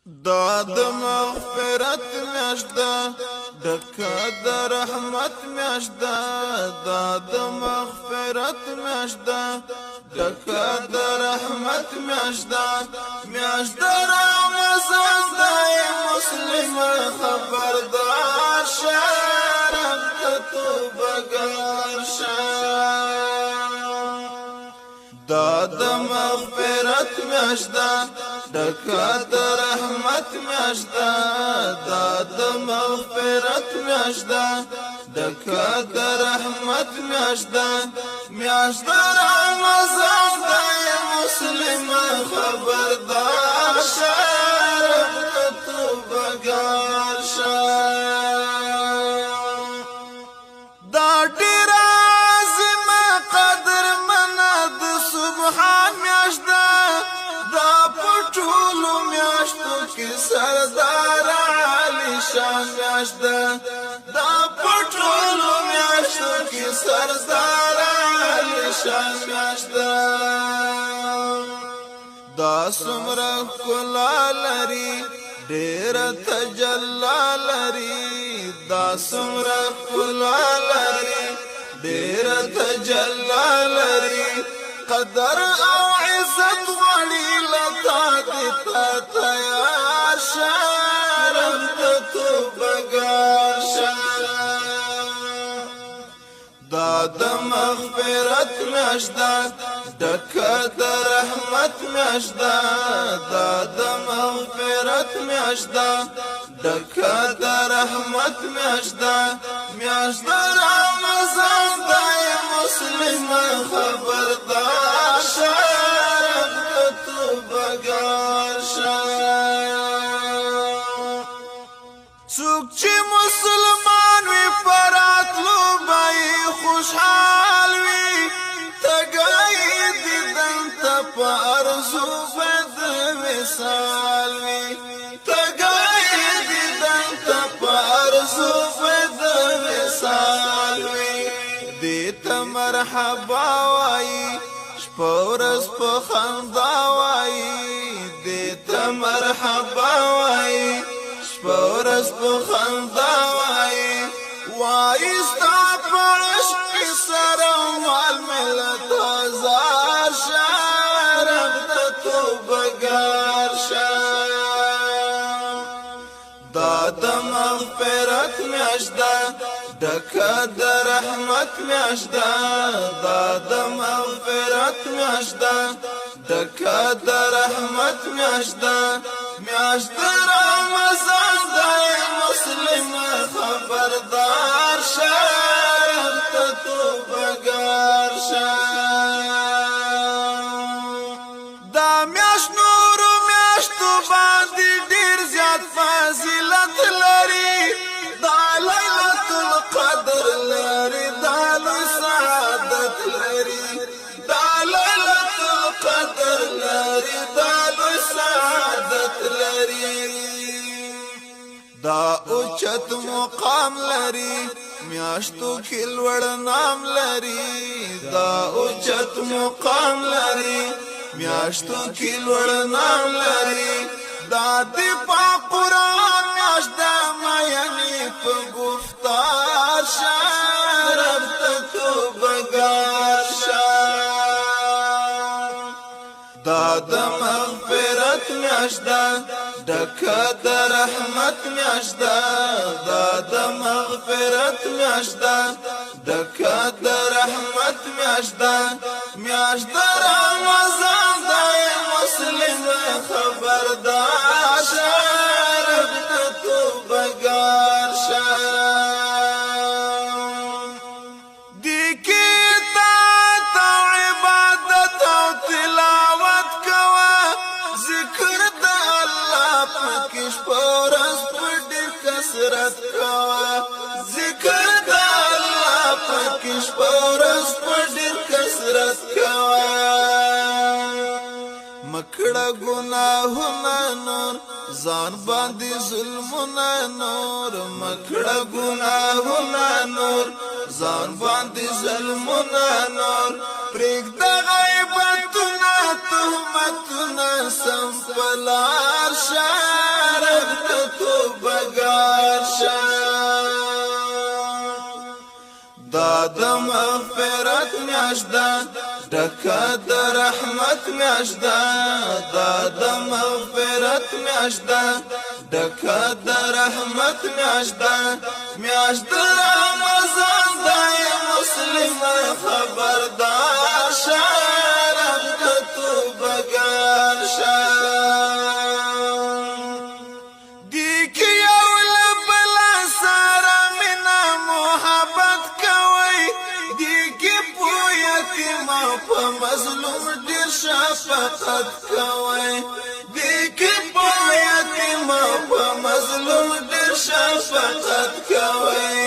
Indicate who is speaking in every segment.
Speaker 1: دا د مغفرت میاشت ده ډکه د رحمت میاشت ده دا د مغفرت میاشت ده ډکه د رحمت میاشت ده میاشت د رمضان ده مسلم خبردار شه رب ته توبه ګار شه دا د مغفرت میاشت ده ډکه د رحمت میاشت ده دا د مغفرت میاشت ده ډکه د رحمت میاشت ده میاشت د رمضان ده مسلم خبردار شه رب ته توبه ګار شه دا ډېر عظیمه قدر منه د سبحان میاشت ده دا په ټولو میاشتو کې سردار علی شان میاشت ده دا په ټولو میاشتو کې سردار علی شان میاشت ده دا څومره ښکلا لري ډېره تجلا لري دا څومره ښکلا لري ډېره تجلا لري قدر او عزت غړي لتا دې ته تیار شه رب ته توبه ګار شه دا د مغفرت میاشت ده ډکه د رحمت میاشت ده دا د مغفرت میاشت ده ډکه د رحمت میاشت ده میاشت د رمضان ده مسلم خبردار شه رب ته توبه ګار شه څوک چې مسلمان وي په راتلو به یې خوشحال وي تږی دیدن ته په ارزو به د وصال وي تږی دیدن ته په ارزو به د وصال وي دې ته مرحبا وایي شپه ورځ په خندا وایي دې ته مرحبا وایي شپه ورځ په خندا وایي وایي ستا په عشق سره مال ملت ازار شه رب ته توبه ګار شه دا د مغفرت میاشت ده ډکه د رحمت میاشت ده دا د مغفرت میاشت ده ډکه د رحمت میاشت ده میاشت د رمضان ده مسلم خبردار شه رب ته توبه ګار شه دا میاشت نورو میاشتو باندې ډېر زیات فضیلت لري دا لیلة القدر لري دا لوی سعادت لري دا لیلة القدر لري دا لوی سعادت لري دا اوچت مقام لري میاشتو کې لوړ نام لري دا اوچت مقام لري میاشتو کې لوړ نام لري دا دی په قرآن میاشت ده مینې په گفتار شه رب ته توبه ګار شه دا د مغفرت میاشت ده ډکه د رحمت میاشت ده دا د مغفرت میاشت ده ډکه د رحمت میاشت ده میاشت د رمضان ده مسلم خبردار شه رب ته توبه ګار شه دی کې اطاعت او عبادت او تلاوت کوه ذکر د الله پکې شپه ورځ په ډېر کثرت کوه ذکر د الله پکې شپه ورځ په ډېر کثرت کوه مکړه ګناهونه نور ځان باندې ظلمونه نور مکړه ګناهونه نور ځان باندې ظلمونه نور پرېږده غیبتونه تهمتونه سم په لار شه تو بگار شا دا د مغفرت میاشدا ډکه د رحمت میاشدا دا د مغفرت میاشدا ډکه د رحمت میاشدا میاشدا رمضان دای مسلم خبردار شه رب ته توبه ګار شه مظلوم ډیر شفقت کوي دیکې په یتیم په مظلوم ډیر شفقت کوي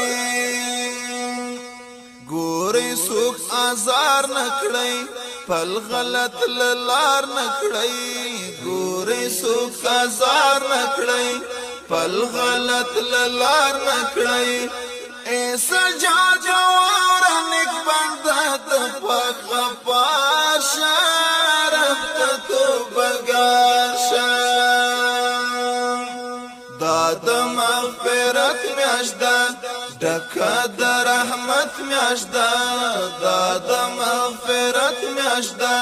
Speaker 1: ګورې څوک آزار نکړي پل غلط لار نکړي ګورې څوک آزار نکړي پل غلط لار نکړي سجاد ورنک بنده تپخ پاشا رب تو بگاشا داد مغفرت میاشدا ډکه د رحمت میاشدا داد مغفرت میاشدا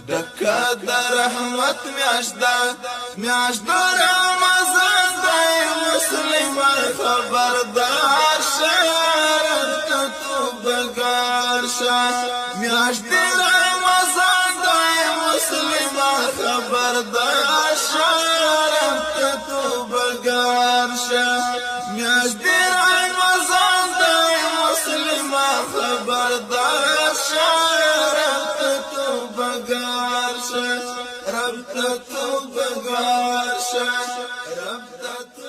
Speaker 1: ډکه د رحمت میاشدا میاشدا رمضان دی مسلم خبردار شرط تو بگار شا میاشت رمضان دی مسلم خبردار شرط تو بگار شا میاشت رمضان دی مسلم خبردار شرط تو بگار شا رب تو بگار شا رب تو